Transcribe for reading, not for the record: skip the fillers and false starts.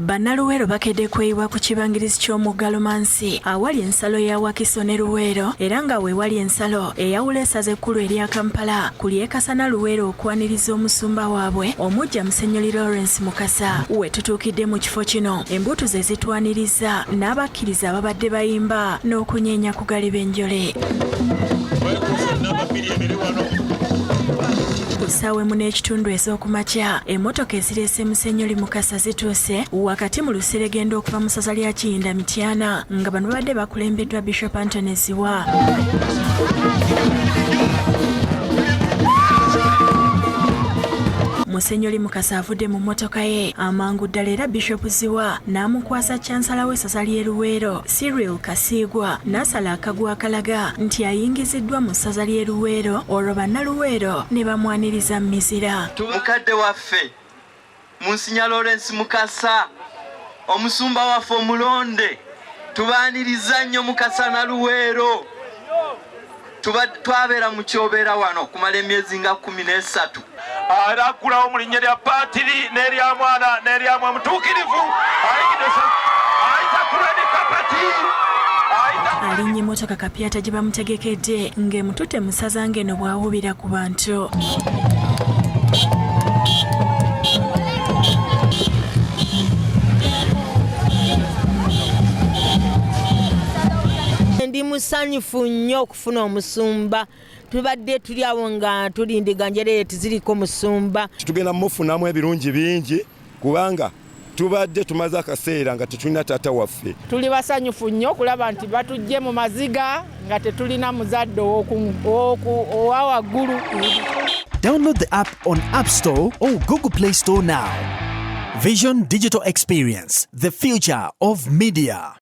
Bannaluweero bakedde kweyiwa ku kibangirizi ky'omuggalomansi awali ensalo ya Kasana Luweero era nga weewali ensalo eyawula essaza ekkulu erya Kampala kuli Kasana Luweero okwaniriza omusumba waabwe omujja Musenyoli Lawrence Mukasa. We tutuukidde mu kifo kino embuto ze zitwaniriza n'abakkiriza ababadde bayimba n'okunyeenya ku gali b'enjole. Kusaawe mu n'ekitundu ez'okumakya emmotoka ezireese Musenyoli Mukasa zituuse wakati mu luseregendo okuva mu ssaza lya Kiyinda Mityana nga bano babadde bakulembeddwa Bishop Anthony Ziwa. Musenyoli Mukasa avudde mu mmotoka ye amangu ddala era Bishop Ziwa n'amukwasa kyansala w'essaza ly'e Luweero Cyril Kasiigwa n'asala akagu akalaga nti ayingiziddwa mu ssaza ly'e Luweero olwo bannaluweero ne bamwaniriza mu mizira. Mukadde waffe Monsignor Lawrence Mukasa omusumba waffe omulonde tubaaniriza nnyo mu Kasana Luweero. Twabeera mu kyobeera wano kumala emyezi nga 13. Arakulawo mu linnya lya Patiri n'erya Mwana n'erya Mwana mutuukirivu ayita kuleni kapati alinnye emmotoka kapyata gye bamutegekedde ng'emutute mu ssaza ng'eno bw'awubira ku bantu. Ndi musanyufu nnyo okufuna omusumba. Tubadde tuli awo nga tulindiga njereeti ziriko musumba. Tugenda mufunamu ebirungi bingi kubanga tubadde tumaze akaseera nga tetulina taata waffe. Tuli basanyufu nnyo kulaba nti batujje mu maziga nga tetulina muzadde owa waggulu. Download the app on App Store or Google Play Store now. Vision Digital Experience, the future of media.